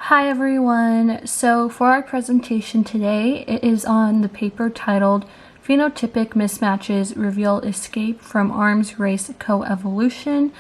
Hi everyone! So for our presentation today, it is on the paper titled Phenotypic Mismatches Reveal Escape from Arms Race Coevolution,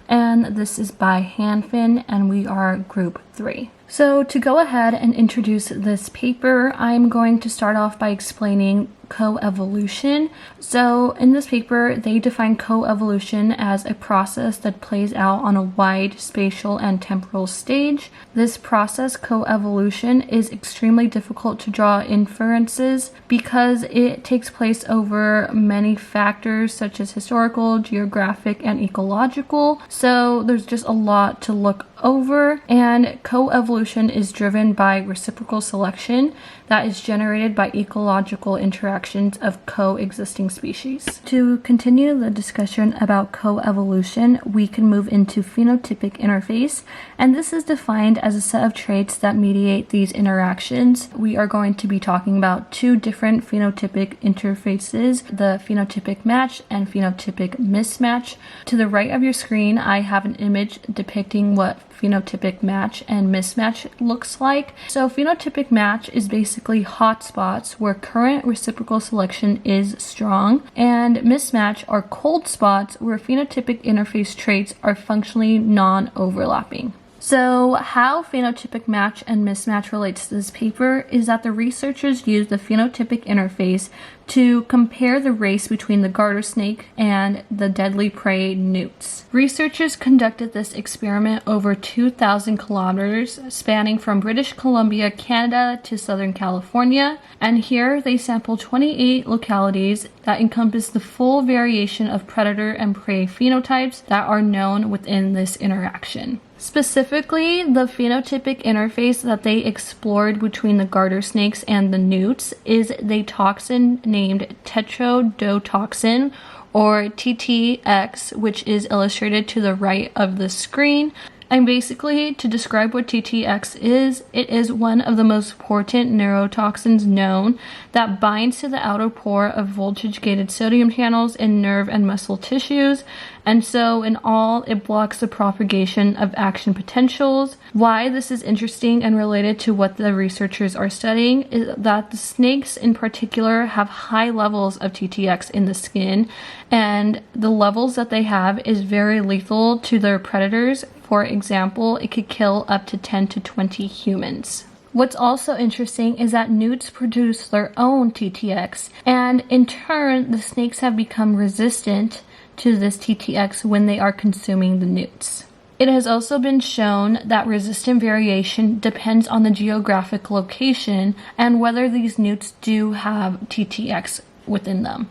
and this is by Hanifin, and we are group 3. So to go ahead and introduce this paper, I'm going to start off by explaining coevolution. So in this paper, they define coevolution as a process that plays out on a wide spatial and temporal stage. This process, coevolution, is extremely difficult to draw inferences because it takes place over many factors such as historical, geographic, and ecological. So there's just a lot to look over, and coevolution is driven by reciprocal selection that is generated by ecological interactions of coexisting species. To continue the discussion about coevolution, we can move into phenotypic interface, and this is defined as a set of traits that mediate these interactions. We are going to be talking about two different phenotypic interfaces, the phenotypic match and phenotypic mismatch. To the right of your screen, I have an image depicting what phenotypic match and mismatch looks like. So phenotypic match is basically hotspots where current reciprocal selection is strong, and mismatch are cold spots where phenotypic interface traits are functionally non-overlapping. So how phenotypic match and mismatch relates to this paper is that the researchers used the phenotypic interface to compare the race between the garter snake and the deadly prey newts. Researchers conducted this experiment over 2,000 kilometers, spanning from British Columbia, Canada to Southern California, and here they sampled 28 localities that encompass the full variation of predator and prey phenotypes that are known within this interaction. Specifically, the phenotypic interface that they explored between the garter snakes and the newts is the toxin named tetrodotoxin, or TTX, which is illustrated to the right of the screen. And basically, to describe what TTX is, it is one of the most potent neurotoxins known that binds to the outer pore of voltage-gated sodium channels in nerve and muscle tissues. And so in all, it blocks the propagation of action potentials. Why this is interesting and related to what the researchers are studying is that the snakes in particular have high levels of TTX in the skin, and the levels that they have is very lethal to their predators. For example, it could kill up to 10 to 20 humans. What's also interesting is that newts produce their own TTX, and in turn, the snakes have become resistant to this TTX when they are consuming the newts. It has also been shown that resistant variation depends on the geographic location and whether these newts do have TTX within them.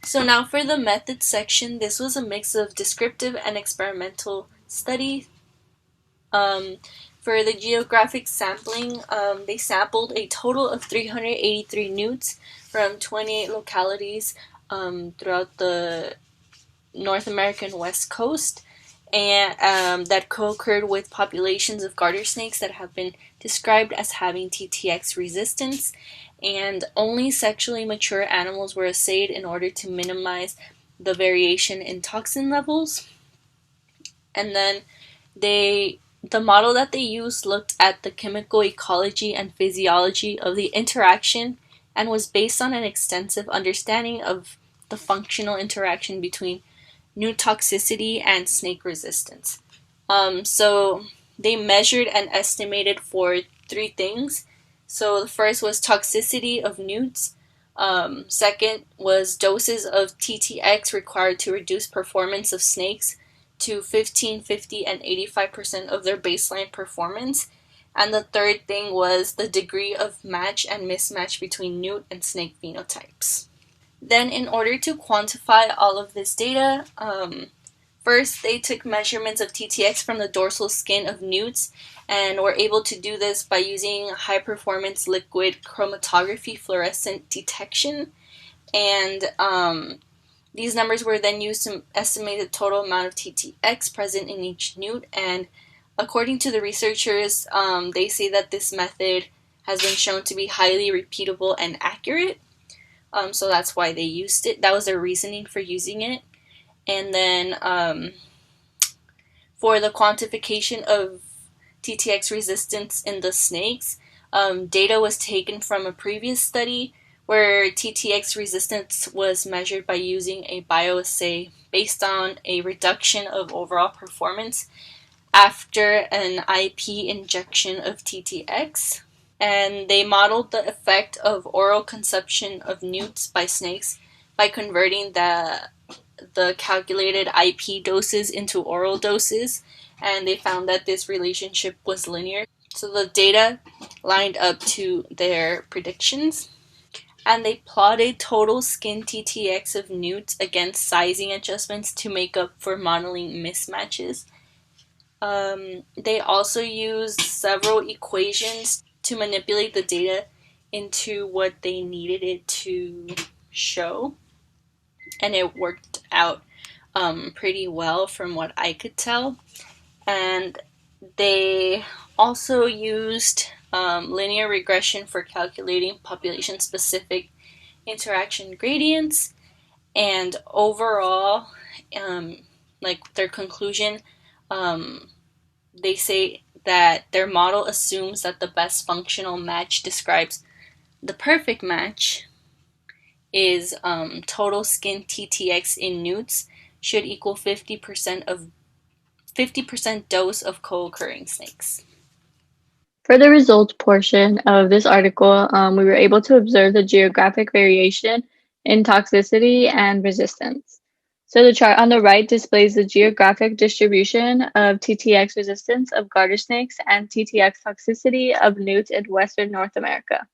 So now for the method section, this was a mix of descriptive and experimental study. For the geographic sampling, they sampled a total of 383 newts from 28 localities throughout the North American West Coast, and that co-occurred with populations of garter snakes that have been described as having TTX resistance, and only sexually mature animals were assayed in order to minimize the variation in toxin levels. And then the model that they used looked at the chemical ecology and physiology of the interaction and was based on an extensive understanding of the functional interaction between newt toxicity and snake resistance. So they measured and estimated for 3 things. So the first was toxicity of newts. Second was doses of TTX required to reduce performance of snakes to 15, 50, and 85% of their baseline performance. And the third thing was the degree of match and mismatch between newt and snake phenotypes. Then in order to quantify all of this data, first they took measurements of TTX from the dorsal skin of newts and were able to do this by using high-performance liquid chromatography fluorescent detection. And these numbers were then used to estimate the total amount of TTX present in each newt. And according to the researchers, they say that this method has been shown to be highly repeatable and accurate. So that's why they used it. That was their reasoning for using it. And then for the quantification of TTX resistance in the snakes. Data was taken from a previous study where TTX resistance was measured by using a bioassay based on a reduction of overall performance after an IP injection of TTX. And they modeled the effect of oral consumption of newts by snakes by converting the calculated IP doses into oral doses, and they found that this relationship was linear. So the data lined up to their predictions, and they plotted total skin TTX of newts against sizing adjustments to make up for modeling mismatches. They also used several equations to manipulate the data into what they needed it to show, and it worked out pretty well from what I could tell. And they also used linear regression for calculating population-specific interaction gradients. And overall, like their conclusion, they say that their model assumes that the best functional match describes the perfect match is total skin TTX in newts should equal 50% dose of co-occurring snakes. For the results portion of this article, we were able to observe the geographic variation in toxicity and resistance. So the chart on the right displays the geographic distribution of TTX resistance of garter snakes and TTX toxicity of newts in Western North America.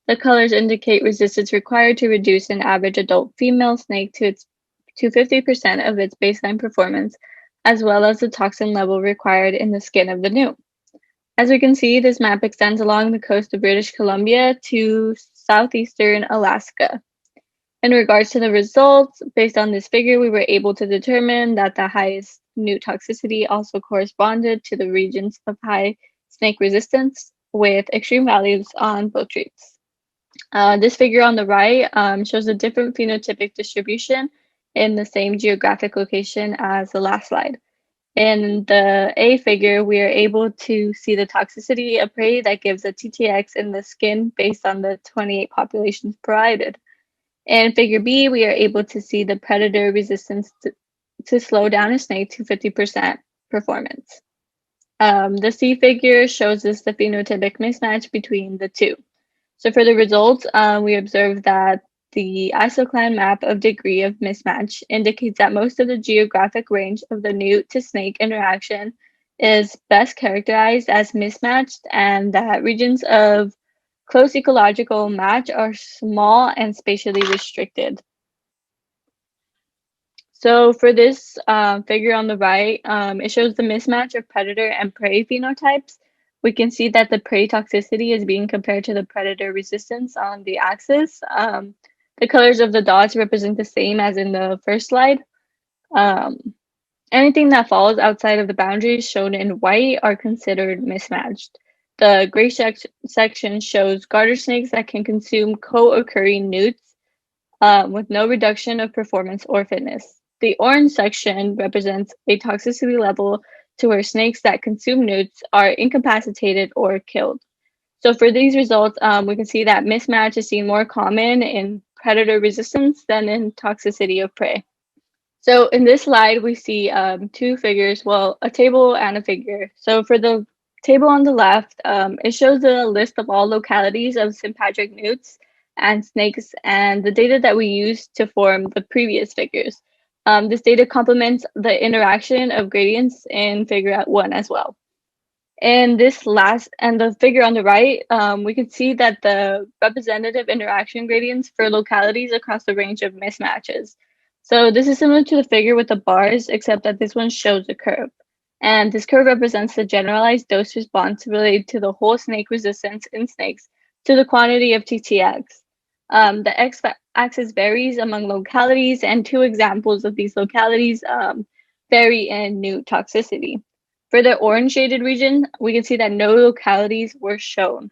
The colors indicate resistance required to reduce an average adult female snake to 50% of its baseline performance, as well as the toxin level required in the skin of the newt. As we can see, this map extends along the coast of British Columbia to southeastern Alaska. In regards to the results, based on this figure, we were able to determine that the highest newt toxicity also corresponded to the regions of high snake resistance with extreme values on both traits. This figure on the right shows a different phenotypic distribution in the same geographic location as the last slide. In the A figure, we are able to see the toxicity of prey that gives a TTX in the skin based on the 28 populations provided. In figure B, we are able to see the predator resistance to slow down a snake to 50% performance. The C figure shows us the phenotypic mismatch between the two. So for the results, we observed that the isocline map of degree of mismatch indicates that most of the geographic range of the newt to snake interaction is best characterized as mismatched, and that regions of close ecological match are small and spatially restricted. So for this figure on the right, it shows the mismatch of predator and prey phenotypes. We can see that the prey toxicity is being compared to the predator resistance on the axis. The colors of the dots represent the same as in the first slide. Anything that falls outside of the boundaries shown in white are considered mismatched. The gray section shows garter snakes that can consume co-occurring newts with no reduction of performance or fitness. The orange section represents a toxicity level to where snakes that consume newts are incapacitated or killed. So for these results, we can see that mismatch is seen more common in predator resistance than in toxicity of prey. So in this slide, we see two figures, well, a table and a figure. So for the table on the left, it shows the list of all localities of sympatric newts and snakes and the data that we used to form the previous figures. This data complements the interaction of gradients in figure 1 as well. In this last and the figure on the right, we can see that the representative interaction gradients for localities across the range of mismatches. So this is similar to the figure with the bars, except that this one shows a curve. And this curve represents the generalized dose response related to the whole snake resistance in snakes to the quantity of TTX. The x-axis varies among localities, and two examples of these localities vary in newt toxicity. For the orange shaded region, we can see that no localities were shown.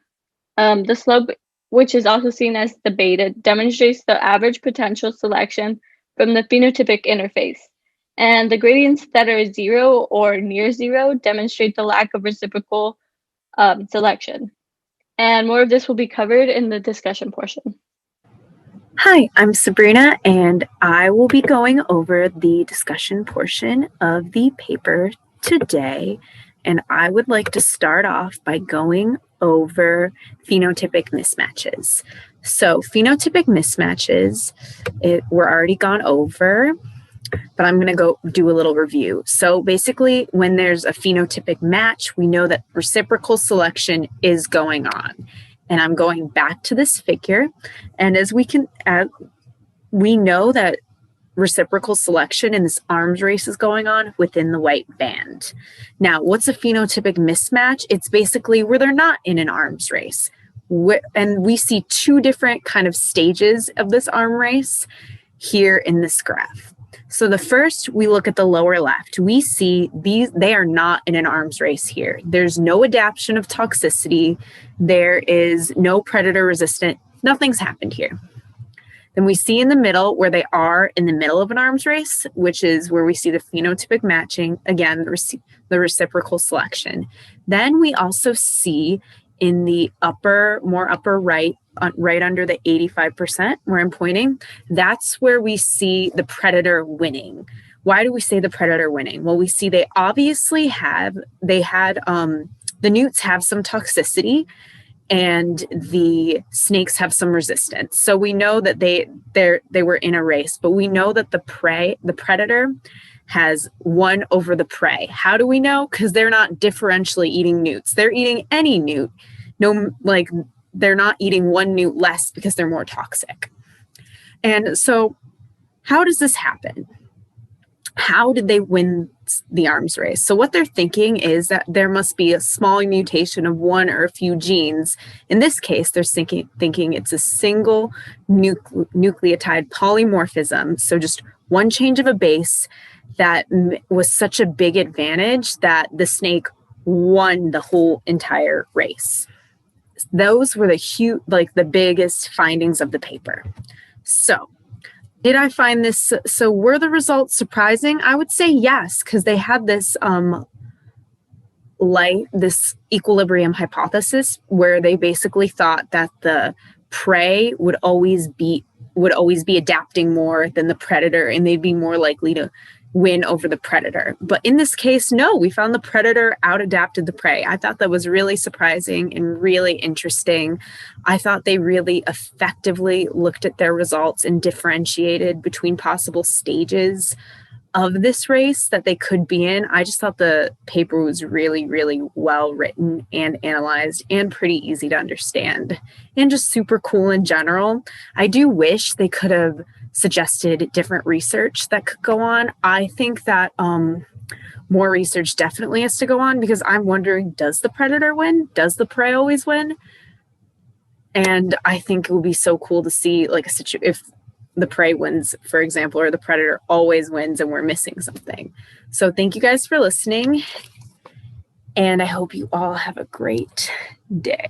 The slope, which is also seen as the beta, demonstrates the average potential selection from the phenotypic interface. And the gradients that are 0 or near 0 demonstrate the lack of reciprocal selection. And more of this will be covered in the discussion portion. Hi, I'm Sabrina, and I will be going over the discussion portion of the paper today. And I would like to start off by going over phenotypic mismatches. So phenotypic mismatches, we're already gone over, but I'm going to go do a little review. So basically, when there's a phenotypic match, we know that reciprocal selection is going on. And I'm going back to this figure. And as we know that reciprocal selection in this arms race is going on within the white band. Now, what's a phenotypic mismatch? It's basically where they're not in an arms race. And we see two different kind of stages of this arm race here in this graph. So the first, we look at the lower left. We see they are not in an arms race here. There's no adaptation of toxicity. There is no predator resistant. Nothing's happened here. Then we see in the middle where they are in the middle of an arms race, which is where we see the phenotypic matching, again, the reciprocal selection. Then we also see in the more upper right, right under the 85% where I'm pointing, that's where we see the predator winning. Why do we say the predator winning? Well, we see they obviously the newts have some toxicity and the snakes have some resistance. So we know that they were in a race, but we know that the predator has won over the prey. How do we know? Because they're not differentially eating newts. They're eating any newt. They're not eating one newt less because they're more toxic. And so how does this happen? How did they win the arms race? So what they're thinking is that there must be a small mutation of one or a few genes. In this case, they're thinking it's a single nucleotide polymorphism. So just one change of a base that was such a big advantage that the snake won the whole entire race. Those were the biggest findings of the paper. So did I find this? So were the results surprising? I would say yes, because they had this this equilibrium hypothesis where they basically thought that the prey would always be adapting more than the predator, and they'd be more likely to win over the predator. But in this case, no, we found the predator out-adapted the prey. I thought that was really surprising and really interesting. I thought they really effectively looked at their results and differentiated between possible stages of this race that they could be in. I just thought the paper was really, really well written and analyzed and pretty easy to understand and just super cool in general. I do wish they could have suggested different research that could go on. I think that more research definitely has to go on because I'm wondering, does the predator win? Does the prey always win? And I think it would be so cool to see if the prey wins, for example, or the predator always wins and we're missing something. So thank you guys for listening. And I hope you all have a great day.